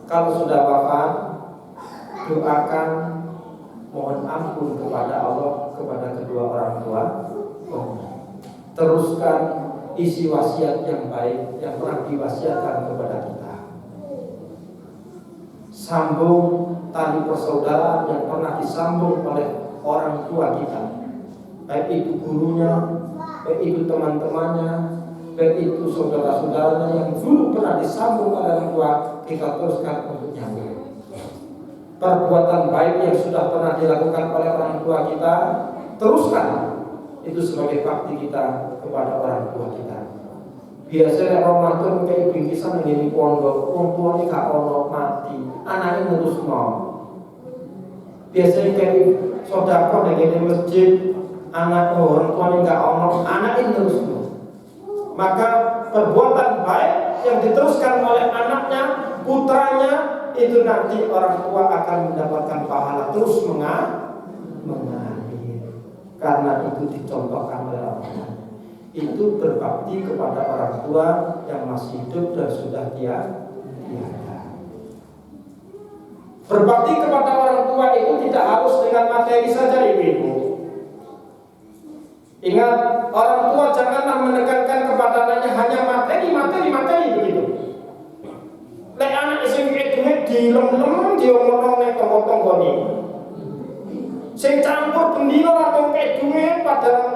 Kalau sudah wafat, doakan mohon ampun kepada Allah, kepada kedua orang tua. Teruskan isi wasiat yang baik yang pernah diwasiatkan kepada kita. Sambung tali persaudaraan yang pernah disambung oleh orang tua kita, baik itu gurunya, baik itu teman-temannya, baik itu saudara-saudaranya yang dulu pernah disambung oleh orang tua. Kita teruskan untuk nyambung. Perbuatan baik yang sudah pernah dilakukan oleh orang tua kita, teruskan. Itu sebagai bakti kita kepada orang tua kita. Biasanya Ramadan kayak bingkisan ini pondok, orang tua ini gak ono mati, anaknya terus mau. Biasanya kayak sodako di masjid, anak orang tua ini gak ono, anaknya terus mau. Maka perbuatan baik yang diteruskan oleh anaknya, putranya, itu nanti orang tua akan mendapatkan pahala terus mengalir. Karena itu dicontohkan oleh Allah. Itu berbakti kepada orang tua yang masih hidup dan sudah tiada. Berbakti kepada orang tua itu tidak harus dengan materi saja, ibu-ibu. Ingat, orang tua janganlah menekankan kepada anaknya hanya materi begitu. Lek anak sing duit dilem-lem diomong nek tonggo-tonggo ni. Sing campur bendino atau kayak duit padahal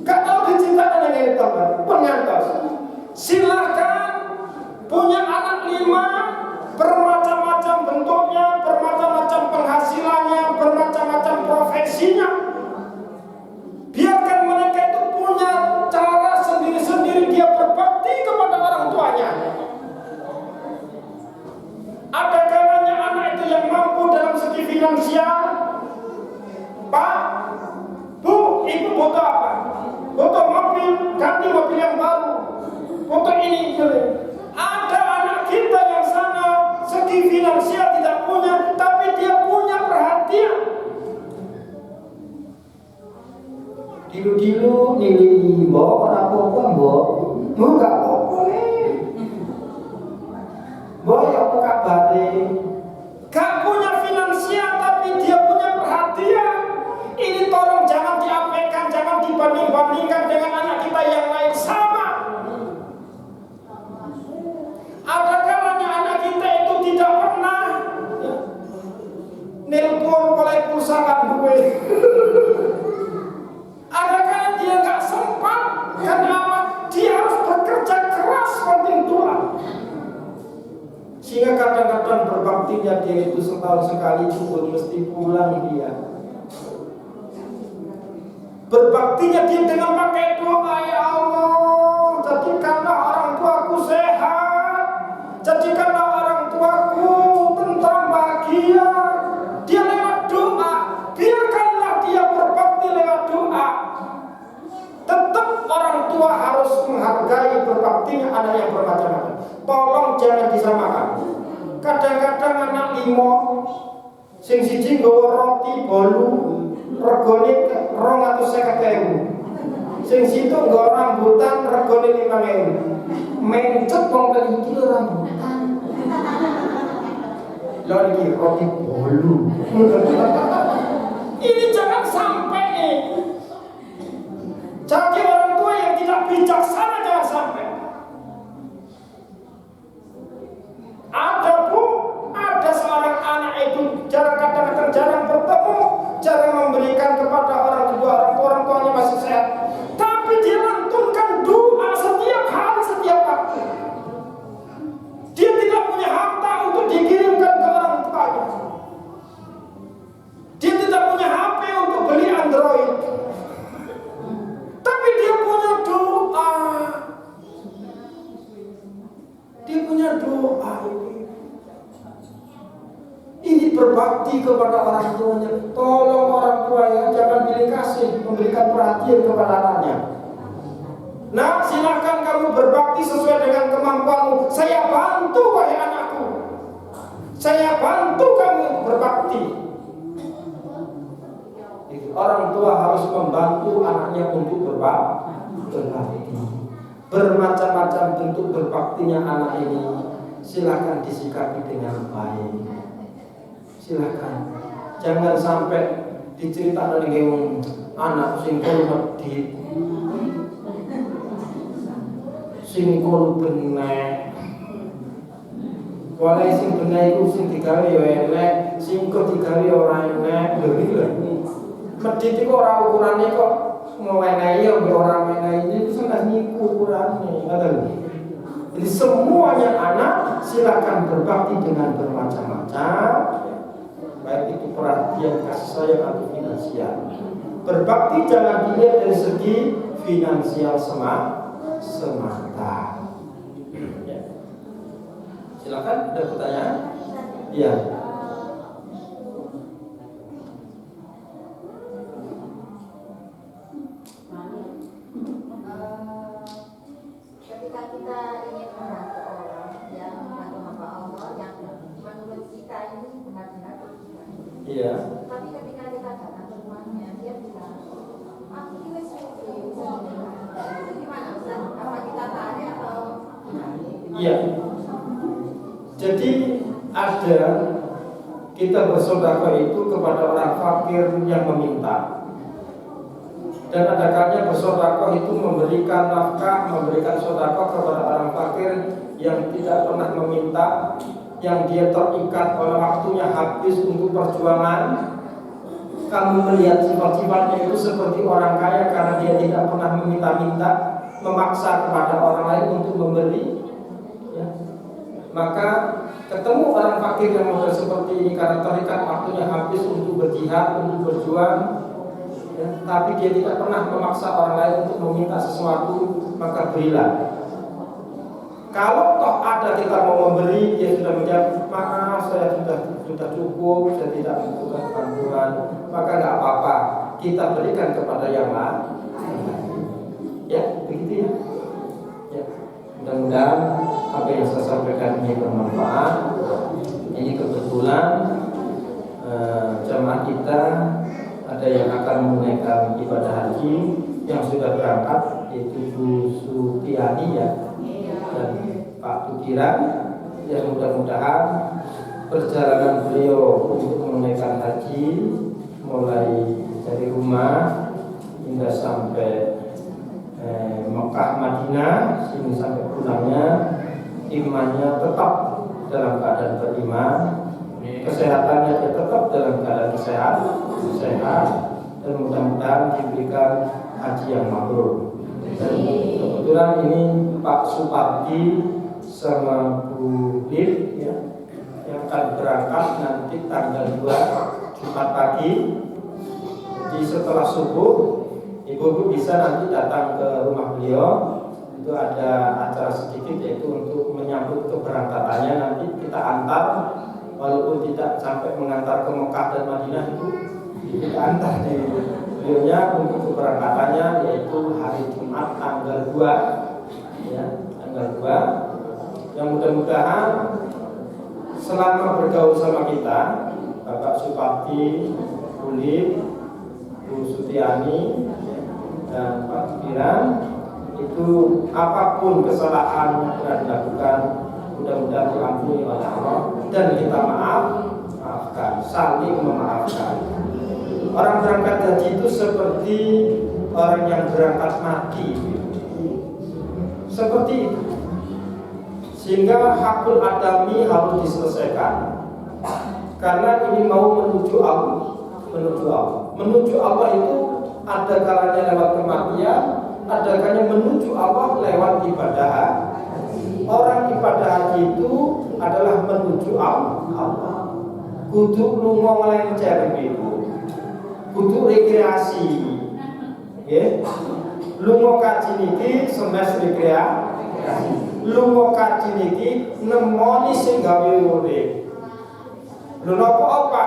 gak tahu dicintakan yang ini teman. Pengantos. Silakan punya anak 5, bermacam-macam bentuknya, bermacam-macam penghasilannya, bermacam-macam profesinya. Biarkan mereka itu punya cara sendiri-sendiri dia berbakti kepada orang tuanya. Ada kalanya anak itu yang mampu dalam segi finansial. Pak, Bu, Ibu butuh apa? Butuh mobil, ganti mobil yang baru. Butuh ini, ada anak kita yang sana segi finansial tidak punya, tapi dia punya perhatian. Dilu-dilu nilai mbok ora apa-apa mbok. Mbok gak apa-apa nih. Mbok ya apa kabare? Gak punya finansial tapi dia punya perhatian. Ini tolong jangan diabaikan, jangan dibanding-bandingkan dengan anak kita yang lain sama. Ada kalanya anak kita itu tidak pernah nelpon oleh pulsa kan gue. Ada kalanya dia nggak sempat, karena apa? Dia harus bekerja keras penting Tuhan. Sehingga kadang-kadang berbaktinya dia itu setahun sekali pun mesti pulang dia. Berbaktinya dia dengan pakai doa, ya Allah, jadikanlah orang tuaku sehat, jadikanlah orang tuaku tentram bahagia. Dia lewat doa, biarkanlah dia berbakti lewat doa. Tetap orang tua harus menghargai berbaktinya anak yang bermacam-macam. Tolong jangan disamakan. Kadang-kadang anak 5, sing siji nggawa roti bolu regane 250.000. Sing situ nggawa rambutan regane 5.000. Mencet wong iki lho rambutan. Lha iki roti bolu. Ini jangan sampai nih. Jadi orang tua yang tidak bijaksana jangan sampai. Ada Bu, ada seorang anak itu kadang-kadang jarang bertemu, jarang memberikan kepada orang tuanya masih sehat. Tapi dia lantunkan doa setiap hari, setiap waktu. Dia tidak punya harta untuk dikirimkan ke orang tuanya. Dia tidak punya HP untuk beli Android. Tapi dia punya doa. Dia punya doa ini. Ini berbakti kepada orang tuanya. Tolong orang tua ya, jangan pilih kasih, memberikan perhatian kepada anaknya. Nah, silakan kamu berbakti sesuai dengan kemampuanmu. Saya bantu wahai anakku. Saya bantu kamu berbakti. Orang tua harus membantu anaknya untuk berbakti. bermacam-macam bentuk berbaktinya anak ini, silakan disikapi dengan baik. Silakan, jangan sampai diceritakan dengan anak singkul medit, singkul benek. Walau sing benek itu sing digawe ya elek, singkul digawe ora enek. Lho iki lho. Medit iku ora ukurane kok mewenehi ya ora menehi, itu sangat niku ukurannya. Jadi semuanya anak silakan berbakti dengan bermacam-macam, baik itu perhatian, kasih sayang atau finansial. Berbakti jangan dilihat dari segi finansial semata. Ya. Silakan, ada pertanyaan? Iya. Ketika kita ingin membantu orang yang membantu hamba Allah yang menurut kita ini benar-benar berguna. Iya. Tapi ketika kita datang ke rumahnya, dia bilang, aku ini suci. Itu gimana Ustaz? Apa kita tarik atau? Iya. Jadi ada kita bersedekah itu kepada orang fakir yang meminta. Dan ada kalanya bersedekah itu memberikan nafkah, memberikan sedekah kepada orang fakir yang tidak pernah meminta, yang dia terikat oleh waktunya habis untuk perjuangan. Kamu melihat sifat-sifatnya itu seperti orang kaya karena dia tidak pernah meminta-minta, memaksa kepada orang lain untuk memberi. Ya. Maka ketemu orang fakir yang model seperti ini karena terikat waktunya habis untuk berjihad, untuk berjuang. Ya, tapi dia tidak pernah memaksa orang lain untuk meminta sesuatu, maka berilah. Kalau toh ada kita mau memberi, dia sudah menjawab, maaf saya sudah cukup, saya tidak membutuhkan bantuan, maka nggak apa-apa, kita berikan kepada yang lain. Ya, begitu ya. Ya. Mudah-mudahan apa yang saya sampaikan ini bermanfaat. Ini kebetulan jamaah kita ada yang akan menunaikan ibadah haji yang sudah berangkat, yaitu Bu Sutiani ya, dan Pak Tukiran. Ya, mudah-mudahan perjalanan beliau untuk menunaikan haji mulai dari rumah hingga sampai Mekah Madinah sini sampai pulangnya imannya tetap dalam keadaan beriman, kesehatannya tetap dalam keadaan sehat, dan mudah-mudahan diberikan haji yang mabrur. Dan kebetulan ini Pak Supardi sama Bu Lid ya, yang akan berangkat nanti tanggal 2 Jumat pagi. Jadi setelah subuh ibu-ibu bisa nanti datang ke rumah beliau. Itu ada acara sedikit yaitu untuk menyambut keberangkatannya. Nanti kita antar, walaupun tidak sampai mengantar ke Mekah dan Madinah, itu kita antar di beliaunya untuk keberangkatannya, yaitu hari Jumat tanggal 2 ya, tanggal 2. Yang mudah-mudahan selama bergaul sama kita, Bapak Supardi, Bu Lid, Bu Sutiani dan Pak Tukiran, itu apapun kesalahan yang pernah dilakukan mudah-mudahan diampuni oleh Allah dan kita maafkan, saling memaafkan. Orang berangkat haji itu seperti orang yang berangkat mati, seperti itu. Sehingga hakul adami harus diselesaikan, karena ini mau menuju Allah. Menuju Allah itu ada kalanya lewat kematian, ada kalanya menuju Allah lewat ibadah. Orang ibadah haji itu adalah menuju Allah. Kudu lunga nglencer gitu. Kudu rekreasi. Nggih. Lunga kaji niki semes rekreasi. Lunga kaji niki nemoni sing gawe urip. Lho apa?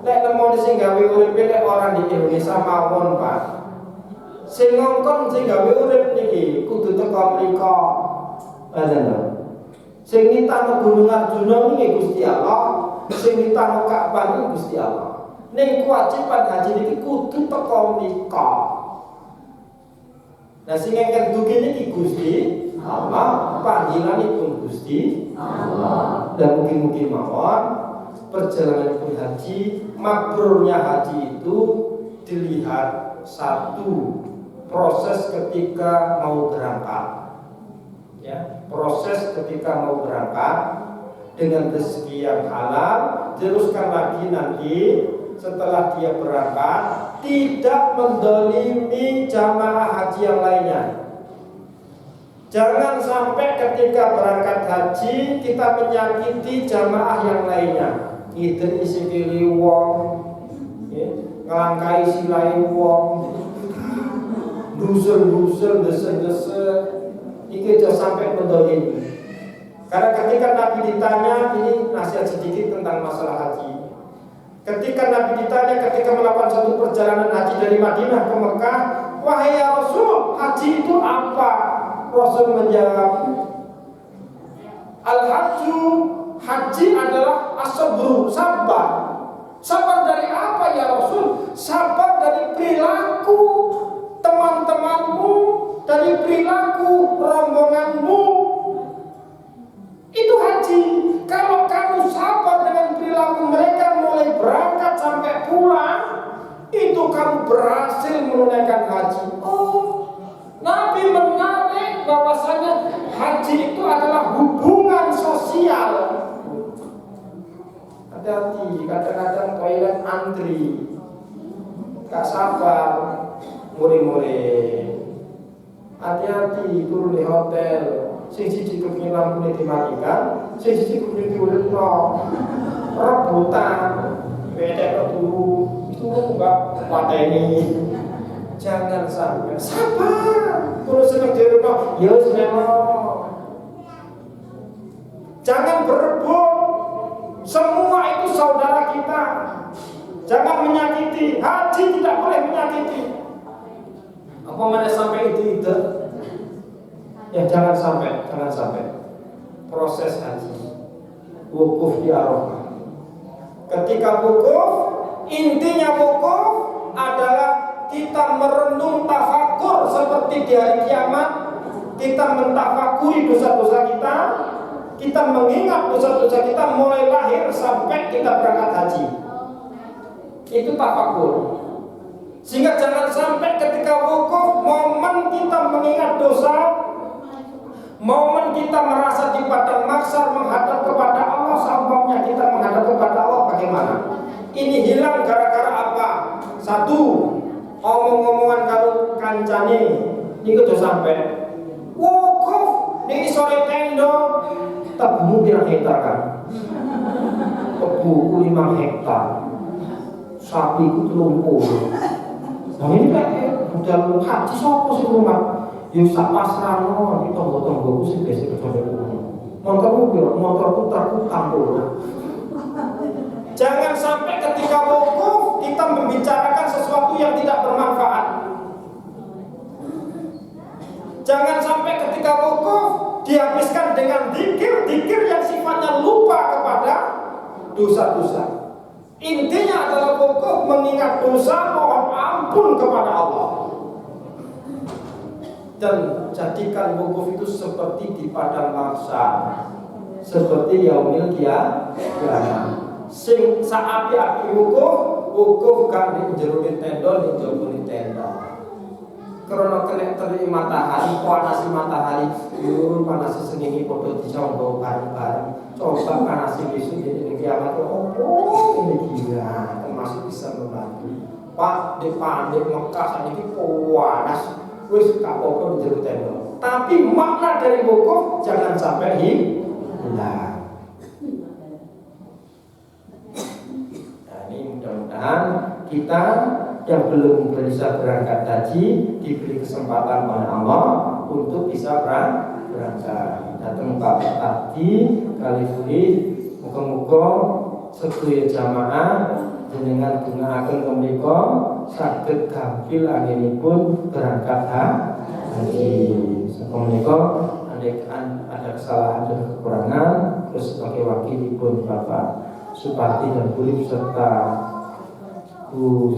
Lek nemoni sing gawe urip lek orang di Indonesia mawon, Pak. Sing ngongkon sing gawe urip niki kudu teko mriko. Sing nitano Gunung Arjuna niki Gusti Allah, sing nitano Ka'bah niki Gusti Allah. Ning kewajiban haji niki kudu teko mriko. Nah sing ngengken dugi niki Gusti Allah, panggilanipun Gusti Allah. Dan mungkin mawon perjalanan pun haji, mabrurnya haji itu dilihat satu proses ketika mau berangkat, ya, proses ketika mau berangkat dengan rezeki yang halal, teruskan lagi nanti setelah dia berangkat tidak mendolimi jamaah haji yang lainnya. Jangan sampai ketika berangkat haji kita menyakiti jamaah yang lainnya. Ngiden isi kiri wong, ngelangkai silai wong, dusul-dusul, desen-desen, iki aja sampai mendolimi. Karena ketika Nabi ditanya, ini nasihat sedikit tentang masalah haji. Ketika Nabi ditanya ketika melakukan satu perjalanan haji dari Madinah ke Mekah, wahai ya Rasul, haji itu apa? Rasul menjawab, al-hajju, haji adalah as-sabru, sabar. Sabar dari apa ya Rasul? Sabar dari perilaku teman-temanmu, dari perilaku rombonganmu. Itu haji. Kalau kamu sabar dengan perilaku mereka mulai berangkat sampai pulang, itu kamu berhasil menunaikan haji. Oh, Nabi menarik bahwasanya haji itu adalah hubungan sosial. Hati-hati, kadang-kadang toilet antri, gak sabar, mure-mure. Hati-hati, turun di hotel. Sing siji kepengin lampune dimatikan, sing siji kepengin diurutno. Rebutan, beda turu, itu enggak pateni. Jangan sampai sabar. Terus seneng diurutno, ya wis jangan berebut. Semua itu saudara kita. Jangan menyakiti. Haji tidak boleh menyakiti. Apa mana sampai itu? Ya jangan sampai proses haji wukuf di Arafah. Ketika wukuf, intinya wukuf adalah kita merenung tafakur seperti di hari kiamat. Kita mentafakuri dosa-dosa kita mengingat dosa-dosa kita mulai lahir sampai kita berangkat haji. Itu tafakur. Sehingga jangan sampai ketika wukuf momen kita mengingat dosa, momen kita merasa di padang mahsyar menghadap kepada Allah, seumpamanya kita menghadap kepada Allah bagaimana? Ini hilang gara-gara apa? Satu, omong-omongan kalau kancane niku do sampai wukuf niki sore tendo tebu pirang hektar kan? Tebu 5 hektar. Sapi ku 30. Nah ini kan udah haji sapa sing rumah? Ya sak pasrano iki tangga-tanggaku sing biasa kecocokan. Motorku piro? Motorku trukku kampung. Jangan sampai ketika wukuf kita membicarakan sesuatu yang tidak bermanfaat. Jangan sampai ketika wukuf dihabiskan dengan zikir yang sifatnya lupa kepada dosa-dosa. Intinya adalah wukuf mengingat dosa, mohon ampun kepada Allah. Dan jadikan wukuf itu seperti di padang mahsyar, seperti yaumil qiyamah. Sing saapi-api wukuf gak di jero tenda, di jero tenda. Karena kena terik matahari, panasi matahari, panas sengenge padha dicoba bareng-bareng. Coba panas besok jadi kiamat. Oh, ini gila, termasuk bisa membantu. Pak di pandek Mekah saniki panas. Wis gak apa-apa di jero tenda. Tapi makna dari wukuf jangan sampai hilang. Nah, ini mudah-mudahan kita yang belum bisa berangkat haji diberi kesempatan oleh Allah untuk bisa berangkat. Datang Bapak tadi kali ini muga-muga sedaya jamaah jenengan gunakaken menika saged gampil anggenipun berangkat haji. Semenika ada kesalahan dan kekurangan, terus sebagai wakilipun Bapak Supati dan Bu serta Bu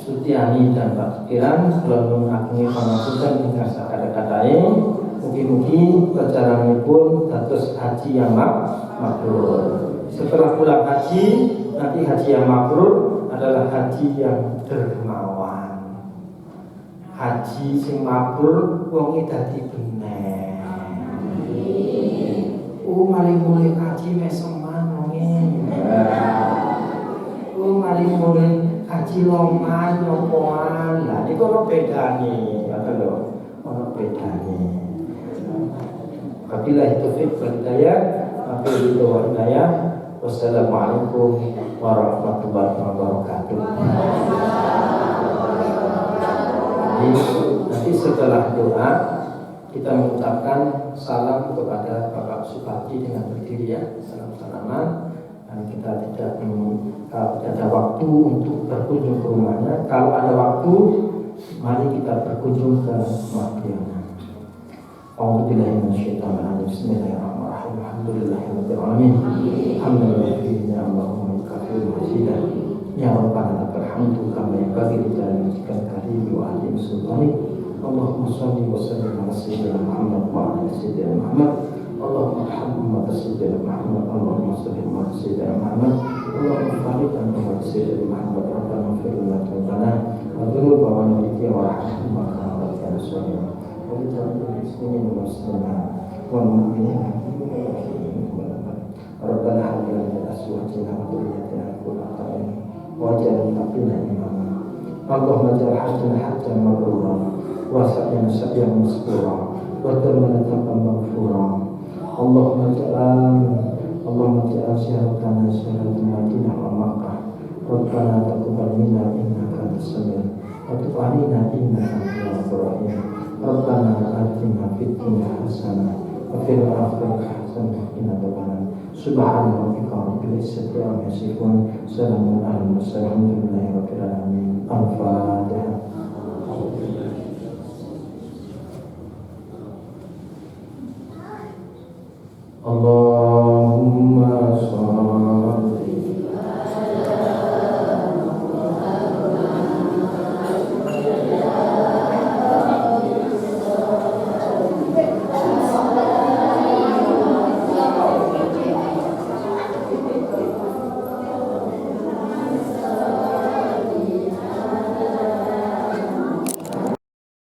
Sutiani dan Pak Pikiran selalu mengagungi pangapunten ingkang sakada-kadae. Mugi-mugi perjalananipun dados haji yang mabrur. Setelah pulang haji, nanti haji yang mabrur adalah haji yang dermawan. Haji sing mabrur wong dadi bener. Mari mulai haji meseman wonge. Mari mulai haji loman nyopoan. Nah, niku ono bedane, ngoten lho. Ono bedane. Wabillahi taufiq wal hidayah. Wassalamualaikum warahmatullahi wabarakatuh. Nanti setelah doa kita mengucapkan salam kepada Bapak Supati dengan berdiri ya, salam-salaman. Dan kita tidak ada waktu untuk berkunjung ke rumahnya. Kalau ada waktu, mari kita berkunjung ke rumahnya. A'udzubillahi minasyaitonir rajim. Bismillahirrahmanirrahim. Alhamdulillahirabbil alamin. Alhamdulillah Allahumma kafiru hasidah. Ya Rabbana lakal hamdu kama yanbaghi li jalali karim wa azim sultanik. Allahumma shalli wa sallim ala sayyidina Muhammad wa ala sayyidina Muhammad. Allahumma arhamna bi sayyidina Muhammad. Allahumma salli ala sayyidina Muhammad. Allahumma barik ala sayyidina Muhammad. Rabbana ighfir lana dzunubana wa dzunubana wa rahmatna wa barakatuh. Muslimin wa muslimat wal mu'minin Rabbana hab lana min azwajina wa dhurriyyatina qurrata a'yun waj'alna lil imama. Allahumma ij'al hajjana hajjan mabrura wa sa'yana sa'yan masbura wa tamana tamban maghfura. Allahumma ij'al syaratana syaratan Madinah wa Makkah. Rabbana taqabbal minna innaka antas samiul wa tub 'alaina innaka antat tawwabur rahim. Rabbana atina fid dunya hasanah wa fil akhirati hasanah wa qina adzabannar. Subhana rabbika rabbil izzati amma yasifun. Salamun alal mursalin. Alhamdulillahi rabbil alamin. Al-Fatihah.